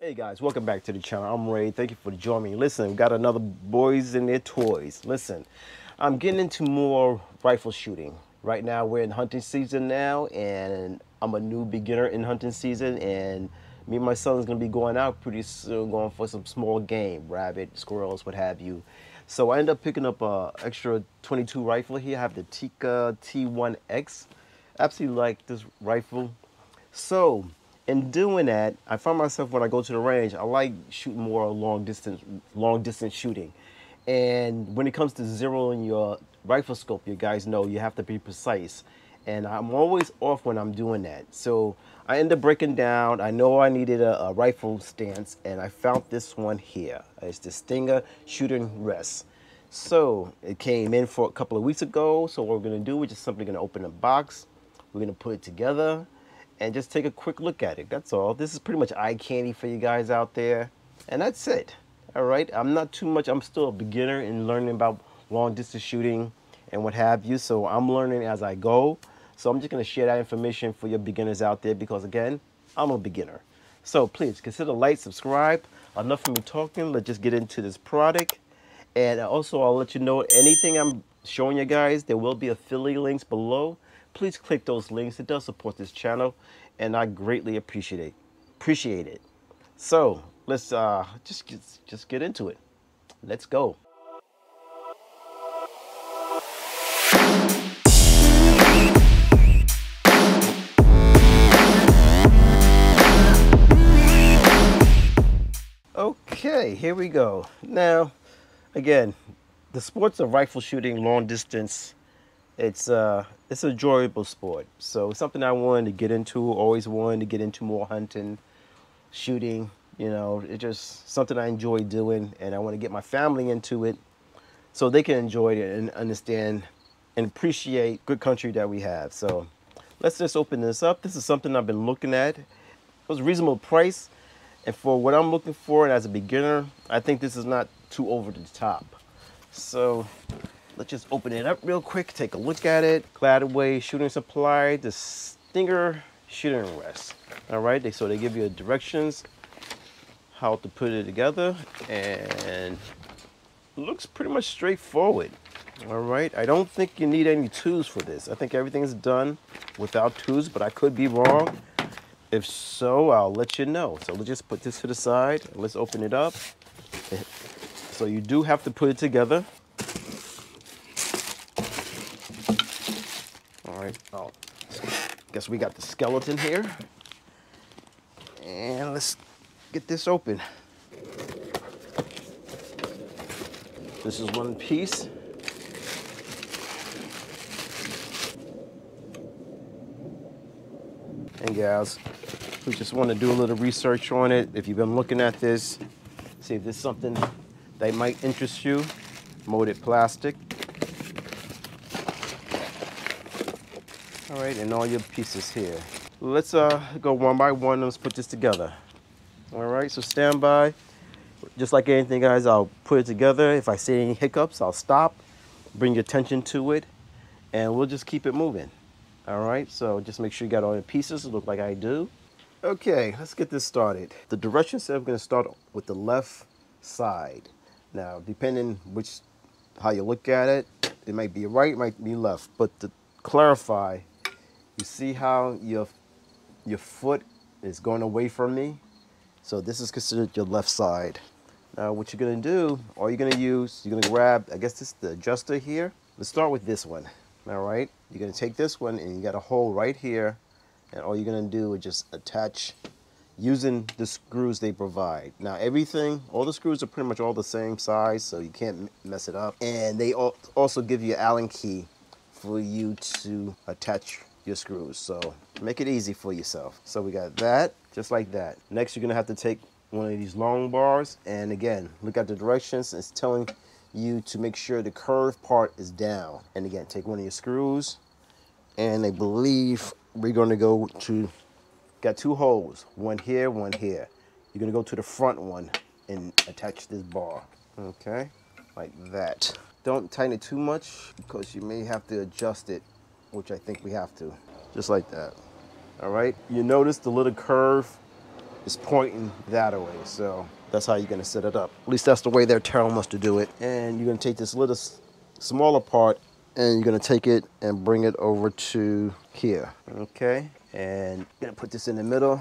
Hey guys, welcome back to the channel. I'm Ray. Thank you for joining me. Listen, we got another boys and their toys. Listen, I'm getting into more rifle shooting. Right now we're in hunting season now, and I'm a new beginner in hunting season, and me and my son is gonna be going out pretty soon, going for some small game, rabbit, squirrels, what have you. So I end up picking up a extra 22 rifle here. I have the Tikka T1X. Absolutely like this rifle. So, in doing that, I find myself when I go to the range, I like shooting more long distance shooting. And when it comes to zeroing your rifle scope, you guys know you have to be precise. And I'm always off when I'm doing that. So I end up breaking down. I know I needed a rifle stance, and I found this one here. It's the Stinger Shooting Rest. So it came in for a couple of weeks ago. So what we're gonna do, we're just simply gonna open the box. We're gonna put it together and just take a quick look at it. That's all. This is pretty much eye candy for you guys out there. And that's it. All right. I'm not too much. I'm still a beginner in learning about long distance shooting and what have you. So I'm learning as I go. So I'm just going to share that information for your beginners out there because, again, I'm a beginner. So please consider like, subscribe. Enough of me talking. Let's just get into this product. And also, I'll let you know anything I'm showing you guys, there will be affiliate links below. Please click those links. It does support this channel, and I greatly appreciate it. So let's just get into it. Let's go. Okay, here we go. Now, again, the sports of rifle shooting, long distance, it's an enjoyable sport. So it's something I wanted to get into, always wanted to get into more hunting, shooting, you know, it's just something I enjoy doing, and I want to get my family into it so they can enjoy it and understand and appreciate good country that we have. So let's just open this up. This is something I've been looking at. It was a reasonable price, and for what I'm looking for, and as a beginner, I think this is not too over the top. So let's just open it up real quick, take a look at it. Cladwell Shooting Supply, the Stinger Shooting Rest. All right, so they give you directions how to put it together, and it looks pretty much straightforward. All right, I don't think you need any tools for this. I think everything is done without tools, but I could be wrong. If so, I'll let you know. So let's just put this to the side. Let's open it up. So you do have to put it together. All right, oh, guess we got the skeleton here. And let's get this open. This is one piece. And guys, we just want to do a little research on it. If you've been looking at this, see if there's something that might interest you. Molded plastic. All right, and all your pieces here. Let's go one by one. Let's put this together. All right, so stand by. Just like anything, guys, I'll put it together. If I see any hiccups, I'll stop, bring your attention to it, and we'll just keep it moving. All right, so just make sure you got all your pieces. It look like I do. Okay, let's get this started. The direction said we're gonna start with the left side. Now, depending how you look at it, it might be right, it might be left. But to clarify, you see how your foot is going away from me? So this is considered your left side. Now what you're gonna do, all you're gonna use, you're gonna grab, I guess this is the adjuster here. Let's start with this one, all right? You're gonna take this one and you got a hole right here, and all you're gonna do is just attach using the screws they provide. Now all the screws are pretty much all the same size, so you can't mess it up. And they also give you an Allen key for you to attach your screws. So make it easy for yourself. So we got that, just like that. Next, you're gonna have to take one of these long bars, and again, look at the directions. It's telling you to make sure the curved part is down. And again, take one of your screws, and I believe we're gonna got two holes, one here, one here. You're gonna go to the front one and attach this bar, okay? Like that. Don't tighten it too much because you may have to adjust it, which I think we have to, just like that. All right, you notice the little curve is pointing that way. So that's how you're gonna set it up. At least that's the way they're telling us to do it. And you're gonna take this little smaller part and you're gonna take it and bring it over to here, okay? And you're gonna put this in the middle.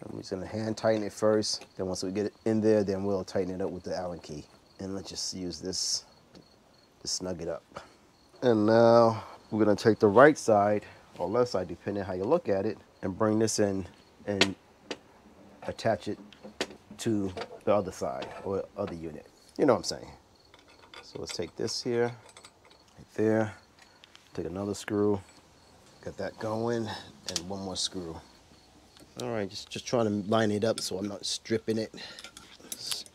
I'm just gonna hand tighten it first. Then once we get it in there, then we'll tighten it up with the Allen key. And let's just use this to snug it up. And now we're gonna take the right side or left side, depending on how you look at it, and bring this in and attach it to the other side or other unit. You know what I'm saying? So let's take this here, right there, take another screw, get that going, and one more screw. All right, just trying to line it up so I'm not stripping it.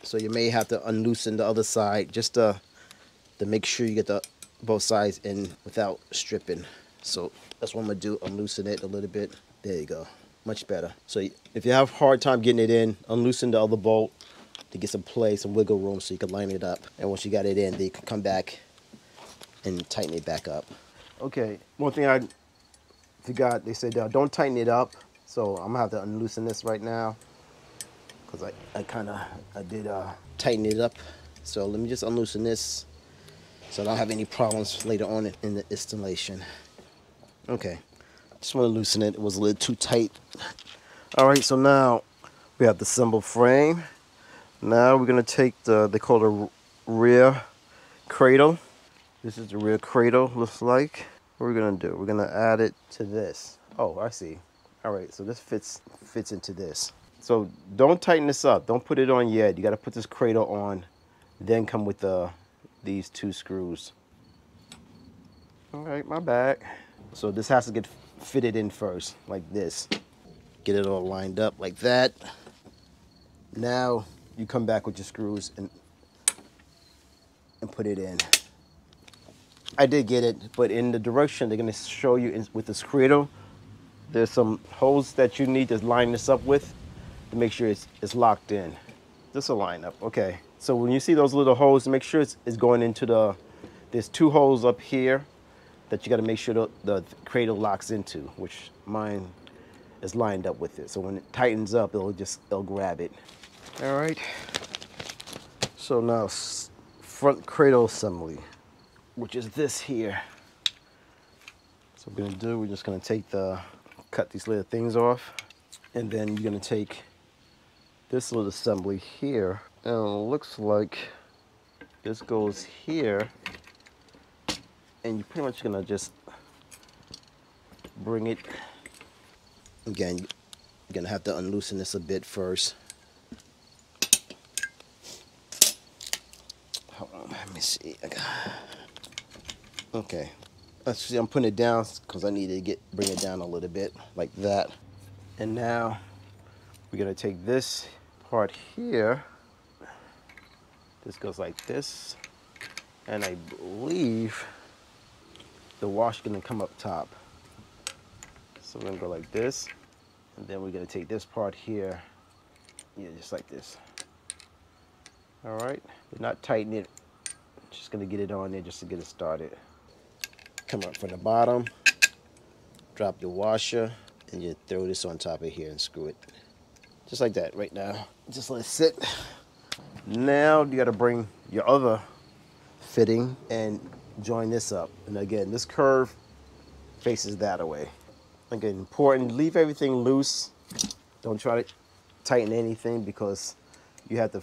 So you may have to unloosen the other side just to make sure you get both sides in without stripping. So that's what I'm gonna do, unloosen it a little bit. There you go, much better. So if you have a hard time getting it in, unloosen the other bolt to get some play, some wiggle room so you can line it up. And once you got it in, then you can come back and tighten it back up. Okay, one thing I forgot, they said don't tighten it up. So I'm gonna have to unloosen this right now because I did tighten it up. So let me just unloosen this so I don't have any problems later on in the installation. Okay, just want to loosen it. It was a little too tight. All right, so now we have the cymbal frame. Now we're gonna take they call it a rear cradle. This is the rear cradle, looks like. What we're gonna do, we're gonna add it to this. Oh, I see. All right, so this fits into this. So don't tighten this up. Don't put it on yet. You got to put this cradle on, then come with these two screws. All right, my bad. So this has to get fitted in first, like this. Get it all lined up like that. Now you come back with your screws and put it in. I did get it, but in the direction they're gonna show you with this cradle, there's some holes that you need to line this up with to make sure it's locked in. This will line up, okay. So when you see those little holes, make sure it's going into there's two holes up here that you gotta make sure the cradle locks into, which mine is lined up with it. So when it tightens up, it'll grab it. All right, so now front cradle assembly, which is this here. So what we're just gonna cut these little things off, and then you're gonna take this little assembly here, and it looks like this goes here, and you're pretty much gonna just bring it. Again, you're gonna have to unloosen this a bit first. Hold on, let me see. Okay. See, I'm putting it down because I need to bring it down a little bit, like that. And now we're gonna take this part here. This goes like this, and I believe the wash is gonna come up top. So we're gonna go like this, and then we're gonna take this part here, yeah, just like this. All right, we're not tightening it, just gonna get it on there just to get it started. Come up from the bottom, drop the washer, and you throw this on top of here and screw it. Just like that right now. Just let it sit. Now you gotta bring your other fitting and join this up. And again, this curve faces that way. Again, important, leave everything loose. Don't try to tighten anything because you have to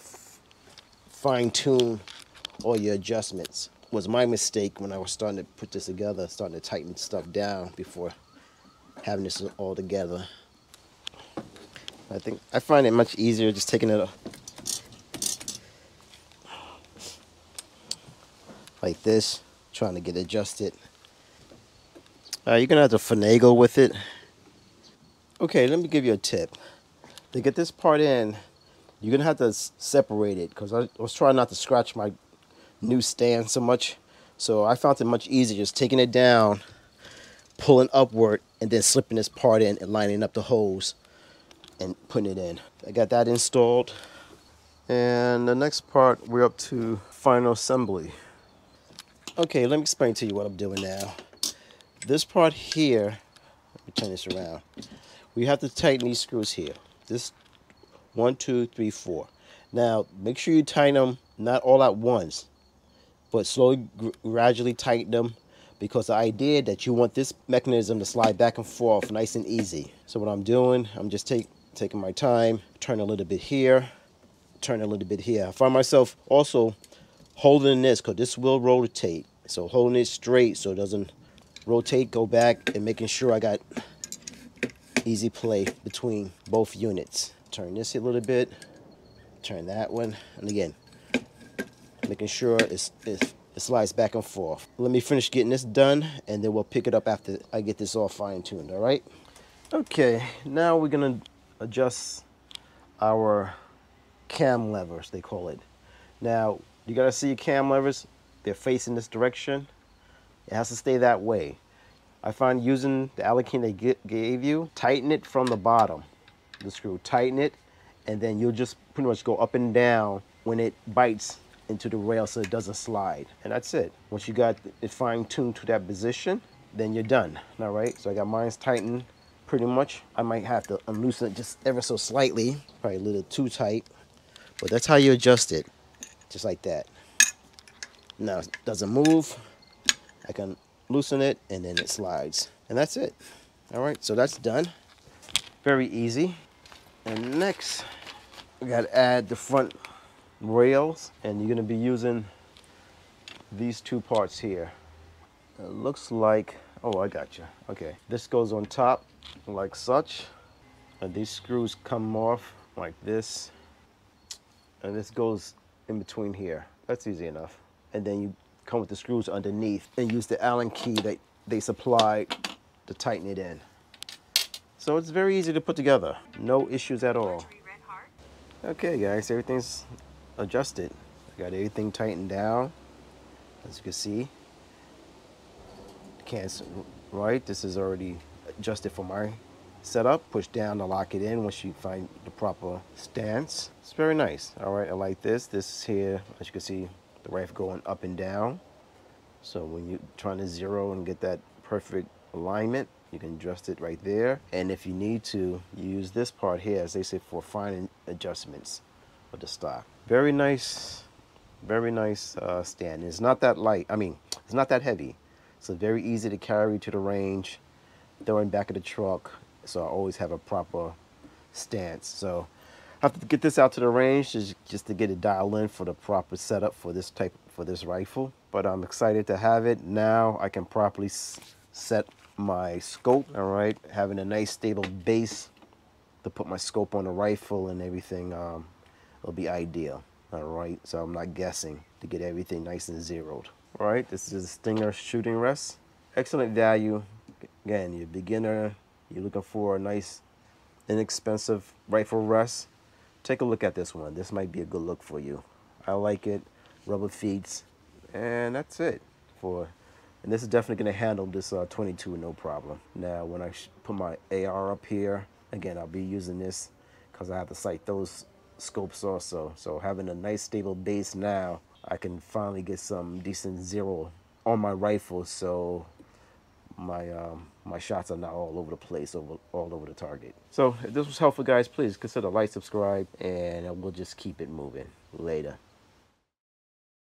fine tune all your adjustments. Was my mistake when I was starting to put this together, starting to tighten stuff down before having this all together. I find it much easier just taking it like this, trying to get adjusted. You're gonna have to finagle with it. Okay, let me give you a tip. To get this part in, you're gonna have to separate it because I was trying not to scratch my new stand so much, so I found it much easier just taking it down, pulling upward, and then slipping this part in and lining up the holes and putting it in. I got that installed, and the next part we're up to final assembly. Okay, let me explain to you what I'm doing now. This part here, let me turn this around. We have to tighten these screws here. This 1, 2, 3, 4. Now, make sure you tighten them not all at once, but slowly, gradually tighten them, because the idea that you want this mechanism to slide back and forth nice and easy. So what I'm doing, I'm just taking my time, turn a little bit here, turn a little bit here. I find myself also holding this, because this will rotate. So holding it straight so it doesn't rotate, go back, and making sure I got easy play between both units. Turn this a little bit, turn that one, and again, making sure it slides back and forth. Let me finish getting this done, and then we'll pick it up after I get this all fine-tuned, all right? Okay, now we're gonna adjust our cam levers, they call it. Now, you gotta see your cam levers, they're facing this direction. It has to stay that way. I find using the Allen key they gave you, tighten it from the bottom, the screw, tighten it, and then you'll just pretty much go up and down when it bites into the rail so it doesn't slide. And that's it. Once you got it fine-tuned to that position, then you're done. All right, so I got mine tightened pretty much. I might have to unloosen it just ever so slightly, probably a little too tight, but that's how you adjust it, just like that. Now it doesn't move, I can loosen it and then it slides, and that's it. All right, so that's done. Very easy. And next, we got to add the front rails, and you're going to be using these two parts here. It looks like, oh, I got you. Okay, this goes on top like such, and these screws come off like this, and this goes in between here. That's easy enough. And then you come with the screws underneath and use the Allen key that they supplied to tighten it in. So it's very easy to put together. No issues at all. Okay guys, everything's adjusted. I got everything tightened down. As you can see, can't, right? This is already adjusted for my setup. Push down to lock it in once you find the proper stance. It's very nice. All right, I like this. This is here, as you can see, the rifle going up and down. So when you're trying to zero and get that perfect alignment, you can adjust it right there. And if you need to, use this part here, as they say, for fine adjustments of the stock. Very nice stand. It's not that light. I mean, it's not that heavy. So very easy to carry to the range, throw in back of the truck. So I always have a proper stance. So I have to get this out to the range just to get it dialed in for the proper setup for this rifle. But I'm excited to have it. Now I can properly set my scope, all right? Having a nice stable base to put my scope on the rifle and everything, it'll be ideal, all right? So I'm not guessing to get everything nice and zeroed. All right, this is a Stinger Shooting Rest. Excellent value. Again, you're a beginner, you're looking for a nice, inexpensive rifle rest. Take a look at this one. This might be a good look for you. I like it. Rubber feet, and that's it. And this is definitely going to handle this 22 no problem. Now, when I put my AR up here, again, I'll be using this because I have to sight those scopes also. So having a nice stable base now, I can finally get some decent zero on my rifle, so my shots are not all over the place, all over the target. So if this was helpful, guys, please consider like, subscribe, and we'll just keep it moving. Later.